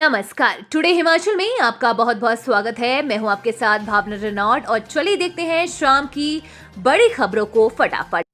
नमस्कार। टुडे हिमाचल में आपका बहुत बहुत स्वागत है। मैं हूं आपके साथ भावना रेनॉल्ड और चलिए देखते हैं शाम की बड़ी खबरों को फटाफट।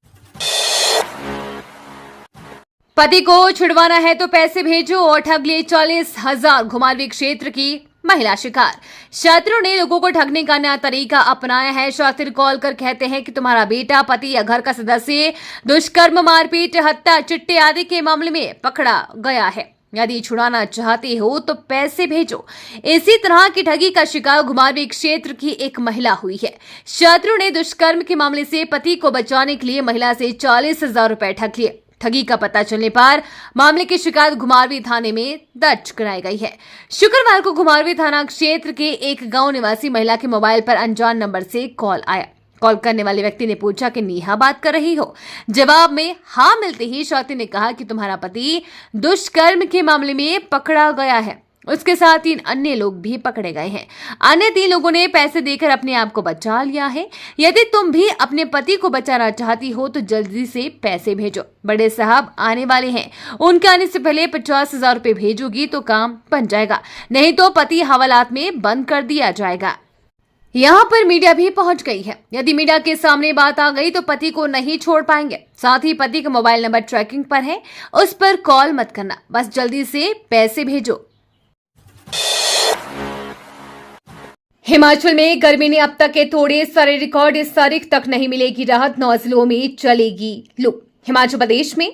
पति को छुड़वाना है तो पैसे भेजो और ठग लिए 40,000। घुमारवीं क्षेत्र की महिला शिकार। शातिरों ने लोगों को ठगने का नया तरीका अपनाया है। शातिर कॉल कर कहते हैं कि तुम्हारा बेटा, पति या घर का सदस्य दुष्कर्म, मारपीट, हत्या, चिट्टे आदि के मामले में पकड़ा गया है। यदि छुड़ाना चाहते हो तो पैसे भेजो। इसी तरह की ठगी का शिकार घुमारवीं क्षेत्र की एक महिला हुई है। शातिरों ने दुष्कर्म के मामले से पति को बचाने के लिए महिला से 40,000 रुपए ठग लिए। ठगी का पता चलने पर मामले की शिकायत घुमारवीं थाने में दर्ज कराई गई है। शुक्रवार को घुमारवीं थाना क्षेत्र के एक गांव निवासी महिला के मोबाइल पर अनजान नंबर से कॉल आया। कॉल करने वाले व्यक्ति ने पूछा कि नेहा बात कर रही हो। जवाब में हाँ मिलते ही शातिर ने कहा कि तुम्हारा पति दुष्कर्म के मामले में पकड़ा गया है। उसके साथ 3 अन्य लोग भी पकड़े गए हैं। अन्य 3 लोगों ने पैसे देकर अपने आप को बचा लिया है। यदि तुम भी अपने पति को बचाना चाहती हो तो जल्दी से पैसे भेजो। बड़े साहब आने वाले हैं, उनके आने से पहले 50,000 रुपए भेजोगी तो काम बन जाएगा, नहीं तो पति हवालात में बंद कर दिया जाएगा। यहाँ पर मीडिया भी पहुंच गई है। यदि मीडिया के सामने बात आ गई तो पति को नहीं छोड़ पाएंगे। साथ ही पति का मोबाइल नंबर ट्रैकिंग पर है, उस पर कॉल मत करना, बस जल्दी से पैसे भेजो। हिमाचल में गर्मी ने अब तक के तोड़े सारे रिकॉर्ड। इस तारीख तक नहीं मिलेगी राहत। 9 जिलों में चलेगी लू। हिमाचल प्रदेश में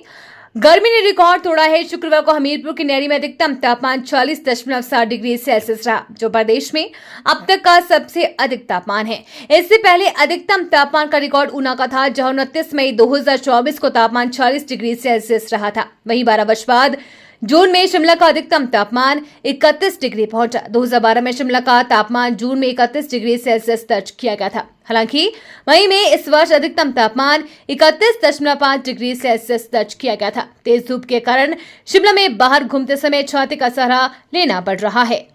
गर्मी ने रिकॉर्ड तोड़ा है। शुक्रवार को हमीरपुर की नहरी में अधिकतम तापमान 40.7 डिग्री सेल्सियस रहा, जो प्रदेश में अब तक का सबसे अधिक तापमान है। इससे पहले अधिकतम तापमान का रिकॉर्ड ऊना का था, जहां 29 मई 2024 को तापमान 40 डिग्री सेल्सियस रहा था। वहीं 12 वर्ष बाद जून में शिमला का अधिकतम तापमान 31 डिग्री पहुंचा। 2012 में शिमला का तापमान जून में 31 डिग्री सेल्सियस दर्ज किया गया था। हालांकि मई में इस वर्ष अधिकतम तापमान 31.5 डिग्री सेल्सियस दर्ज किया गया था। तेज धूप के कारण शिमला में बाहर घूमते समय छाते का सहारा लेना पड़ रहा है।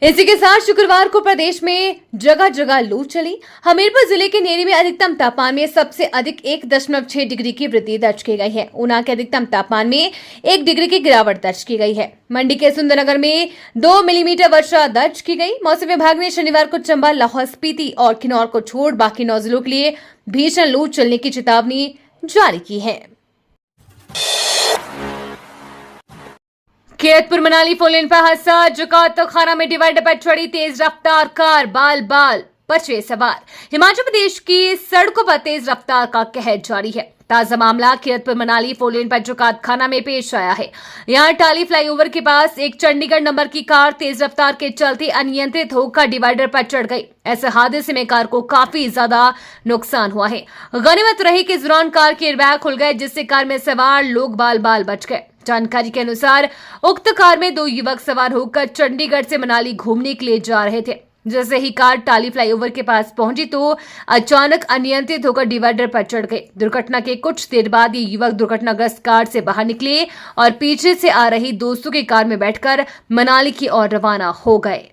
इसी के साथ शुक्रवार को प्रदेश में जगह जगह लू चली। हमीरपुर जिले के नेरी में अधिकतम तापमान में सबसे अधिक 1.6 डिग्री की वृद्धि दर्ज की गई है। ऊना के अधिकतम तापमान में 1 डिग्री की गिरावट दर्ज की गई है। मंडी के सुंदरनगर में 2 मिलीमीटर वर्षा दर्ज की गई। मौसम विभाग ने शनिवार को चंबा, लाहौल स्पीति और किन्नौर को छोड़ बाकी 9 जिलों के लिए भीषण लू चलने की चेतावनी जारी की है। कीरतपुर मनाली फोरलेन पर हादसा। जकात खाना में डिवाइडर पर चढ़ी तेज रफ्तार कार, बाल बाल बचे सवार। हिमाचल प्रदेश की सड़कों पर तेज रफ्तार का कहर जारी है। ताजा मामला कीरतपुर मनाली फोरलेन पर जकात खाना में पेश आया है। यहाँ टाली फ्लाईओवर के पास एक चंडीगढ़ नंबर की कार तेज रफ्तार के चलते अनियंत्रित होकर डिवाइडर पर चढ़ गई। ऐसे हादसे में कार को काफी ज्यादा नुकसान हुआ है। गनीमत रही कि इस दौरान कार के एयरबैग खुल गए, जिससे कार में सवार लोग बाल बाल बच गए। जानकारी के अनुसार उक्त कार में 2 युवक सवार होकर चंडीगढ़ से मनाली घूमने के लिए जा रहे थे। जैसे ही कार टाली फ्लाईओवर के पास पहुंची तो अचानक अनियंत्रित होकर डिवाइडर पर चढ़ गए। दुर्घटना के कुछ देर बाद ये युवक दुर्घटनाग्रस्त कार से बाहर निकले और पीछे से आ रही दोस्तों की कार में बैठकर मनाली की ओर रवाना हो गए।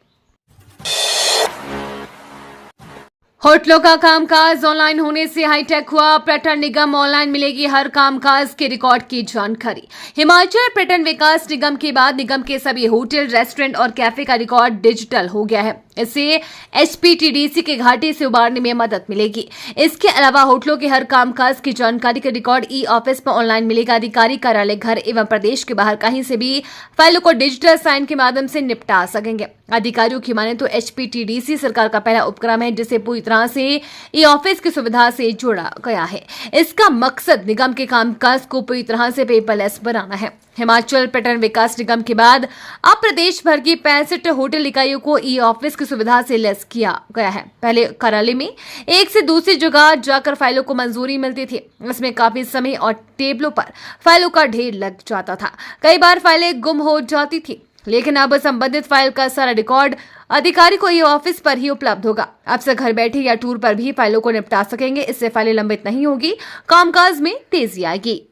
होटलों का कामकाज ऑनलाइन होने से हाईटेक हुआ। पर्यटन निगम ऑनलाइन मिलेगी हर कामकाज के रिकॉर्ड की जानकारी। हिमाचल पर्यटन विकास निगम के बाद निगम के सभी होटल, रेस्टोरेंट और कैफे का रिकॉर्ड डिजिटल हो गया है। इससे HPTDC के घाटे से उबारने में मदद मिलेगी। इसके अलावा होटलों के हर कामकाज की जानकारी का रिकॉर्ड ई-ऑफिस पर ऑनलाइन मिलेगा। अधिकारी कार्यालय घर एवं प्रदेश के बाहर कहीं से भी फाइलों को डिजिटल साइन के माध्यम से निपटा सकेंगे। अधिकारियों की माने तो HPTDC सरकार का पहला उपक्रम है जिसे पूरी तरह से ई-ऑफिस की सुविधा से जोड़ा गया है। इसका मकसद निगम के कामकाज को पूरी तरह से पेपरलेस बनाना है। हिमाचल पर्यटन विकास निगम के बाद अब प्रदेश भर की 65 होटल इकाइयों को ई-ऑफिस की सुविधा से लैस किया गया है। पहले कार्यालय में एक से दूसरी जगह जाकर फाइलों को मंजूरी मिलती थी। इसमें काफी समय और टेबलों पर फाइलों का ढेर लग जाता था। कई बार फाइलें गुम हो जाती थी, लेकिन अब संबंधित फाइल का सारा रिकॉर्ड अधिकारी को ई-ऑफिस पर ही उपलब्ध होगा। अब से घर बैठे या टूर पर भी फाइलों को निपटा सकेंगे। इससे फाइलें लंबित नहीं होगी, कामकाज में तेजी आएगी।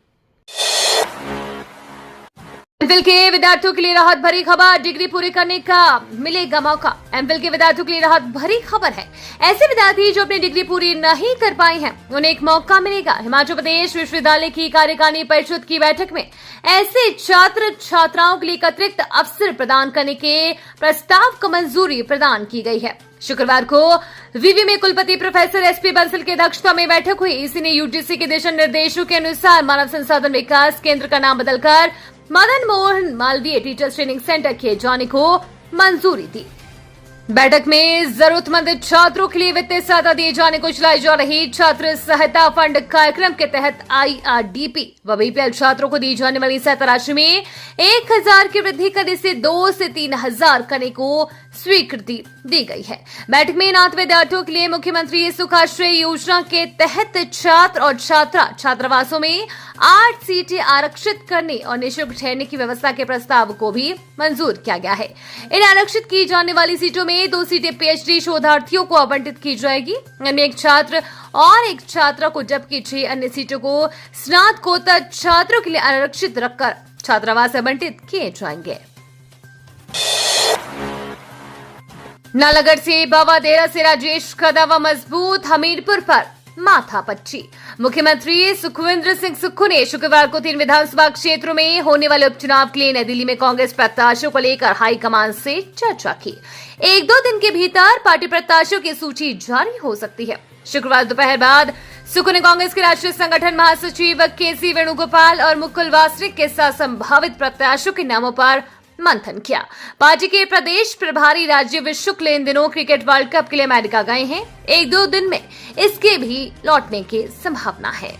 एमफिल के विद्यार्थियों के लिए राहत भरी खबर, डिग्री पूरी करने का मिलेगा मौका। एमफिल के विद्यार्थियों के लिए राहत भरी खबर है। ऐसे विद्यार्थी जो अपनी डिग्री पूरी नहीं कर पाए हैं, उन्हें एक मौका मिलेगा। हिमाचल प्रदेश विश्वविद्यालय की कार्यकारिणी परिषद की बैठक में ऐसे छात्र छात्राओं के लिए अतिरिक्त अवसर प्रदान करने के प्रस्ताव को मंजूरी प्रदान की गई है। शुक्रवार को विवि में कुलपति प्रोफेसर एसपी बंसल की अध्यक्षता में बैठक हुई। इसी ने यूजीसी के दिशा निर्देशों के अनुसार मानव संसाधन विकास केंद्र का नाम बदलकर Madan Mohan Malviya teachers training centre किए जाने को मंजूरी दी। बैठक में जरूरतमंद छात्रों के लिए वित्तीय सहायता दिए जाने को चलाई जा रही छात्र सहायता फंड कार्यक्रम के तहत IRDP व बीपीएल छात्रों को दी जाने वाली सहायता राशि में 1000 की वृद्धि करने से 2 से 3000 करने को स्वीकृति दी गई है। बैठक में अनाथ विद्यार्थियों के लिए मुख्यमंत्री सुखाश्रय योजना के तहत छात्र और छात्रावासों में 8 सीटें आरक्षित करने और निःशुल्क ठहरने की व्यवस्था के प्रस्ताव को भी मंजूर किया गया है। इन आरक्षित की जाने वाली सीटों में 2 सीटें PhD शोधार्थियों को आवंटित की जाएगी। इनमें एक छात्र और एक छात्रा को, जबकि 6 अन्य सीटों को स्नातकोत्तर छात्रों के लिए आरक्षित रखकर छात्रावास आवंटित किए जाएंगे। नालागढ़ से बाबा देरा से राजेश का दावा मजबूत, हमीरपुर पर माथापच्ची। मुख्यमंत्री सुखविंदर सिंह सुक्खू ने शुक्रवार को 3 विधानसभा क्षेत्रों में होने वाले उपचुनाव के लिए नई दिल्ली में कांग्रेस प्रत्याशियों को लेकर हाईकमान से चर्चा की। 1-2 दिन के भीतर पार्टी प्रत्याशियों की सूची जारी हो सकती है। शुक्रवार दोपहर बाद सुक्खू ने कांग्रेस के राष्ट्रीय संगठन महासचिव KC वेणुगोपाल और मुकुल वासनिक के साथ संभावित प्रत्याशियों के नामों पर मंथन किया। पार्टी के प्रदेश प्रभारी राजीव शुक्ल इन दिनों क्रिकेट वर्ल्ड कप के लिए अमेरिका गए हैं। 1-2 दिन में इसके भी लौटने की संभावना है।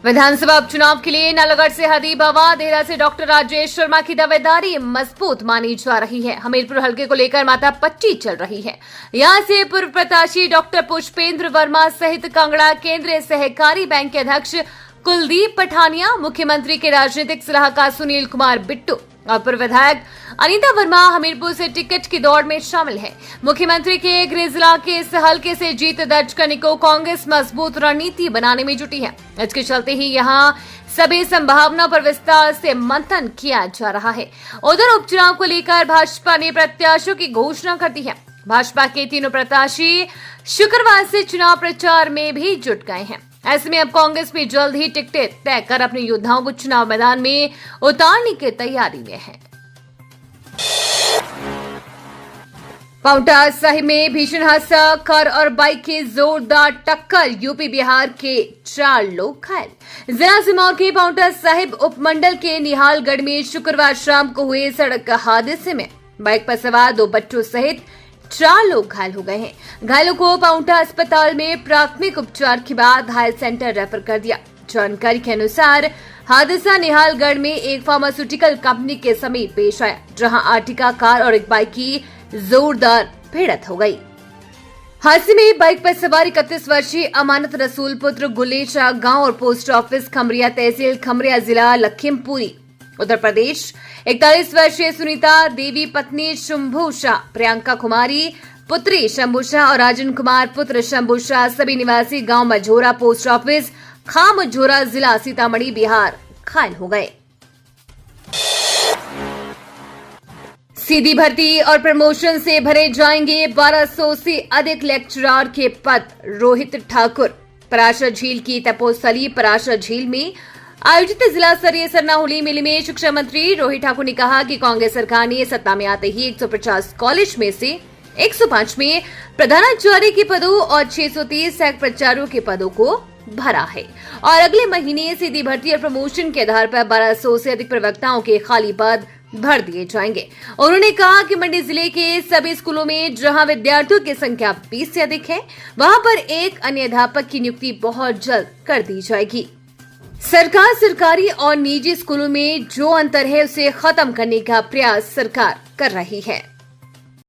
विधानसभा उपचुनाव के लिए नालागढ़ से हदी बाबा, देहरा से डॉक्टर राजेश शर्मा की दावेदारी मजबूत मानी जा रही है। हमीरपुर हलके को लेकर माथापच्ची चल रही है। यहां से पूर्व प्रत्याशी डॉक्टर पुष्पेंद्र वर्मा सहित कांगड़ा केंद्रीय सहकारी बैंक के अध्यक्ष कुलदीप पठानिया, मुख्यमंत्री के राजनीतिक सलाहकार सुनील कुमार बिट्टू और पूर्व विधायक अनीता वर्मा हमीरपुर से टिकट की दौड़ में शामिल है। मुख्यमंत्री के गृह जिला के इस हलके से जीत दर्ज करने को कांग्रेस मजबूत रणनीति बनाने में जुटी है। इसके चलते ही यहां सभी संभावनाओं पर विस्तार से मंथन किया जा रहा है। उधर उपचुनाव को लेकर भाजपा ने प्रत्याशियों की घोषणा कर दी है। भाजपा के तीनों प्रत्याशी शुक्रवार से चुनाव प्रचार में भी जुट गए हैं। ऐसे में अब कांग्रेस भी जल्द ही टिकटें तय कर अपने योद्धाओं को चुनाव मैदान में उतारने की तैयारी में है। पांवटा साहिब में भीषण हादसा, कार और बाइक की जोरदार टक्कर, यूपी बिहार के 4 लोग घायल। जिला सिरमौर के पांवटा साहिब उपमंडल के निहालगढ़ में शुक्रवार शाम को हुए सड़क हादसे में बाइक पर सवार 2 बच्चों सहित 4 लोग घायल हो गए हैं। घायलों को पांवटा अस्पताल में प्राथमिक उपचार के बाद घायल सेंटर रेफर कर दिया। जानकारी के अनुसार हादसा निहालगढ़ में एक फार्मास्यूटिकल कंपनी के समीप पेश आया, जहां आर्टिका कार और एक बाइक की जोरदार भिड़ंत हो गई। हादसे में बाइक पर सवार 31 वर्षीय अमानत रसूल पुत्र गुलेशा गांव और पोस्ट ऑफिस खमरिया, तहसील खमरिया, जिला लखीमपुरी, उत्तर प्रदेश 41 वर्षीय सुनीता देवी पत्नी शंभू शाह, प्रियंका कुमारी पुत्री शंभू शाह और राजन कुमार पुत्र शंभू शाह सभी निवासी गांव मझोरा, पोस्ट ऑफिस खामझोरा, जिला सीतामढ़ी, बिहार घायल हो गए। सीधी भर्ती और प्रमोशन से भरे जाएंगे 1200 से अधिक लेक्चरर के पद। रोहित ठाकुर। पराशर झील की तपोस्थली पराशर झील में आयोजित जिला स्तरीय सरनाहुली मेले में शिक्षा मंत्री रोहित ठाकुर ने कहा कि कांग्रेस सरकार ने सत्ता में आते ही 150 कॉलेज में से 105 में प्रधानाचार्य के पदों और 630 सहायक प्राचार्यों के पदों को भरा है और अगले महीने सीधी भर्ती और प्रमोशन के आधार पर 1200 से अधिक प्रवक्ताओं के खाली पद भर दिए जाएंगे। उन्होंने कहा कि मंडी जिले के सभी स्कूलों में जहां विद्यार्थियों की संख्या 20 से अधिक है, वहां पर एक अन्य अध्यापक की नियुक्ति बहुत जल्द कर दी जाएगी। सरकार सरकारी और निजी स्कूलों में जो अंतर है उसे खत्म करने का प्रयास सरकार कर रही है।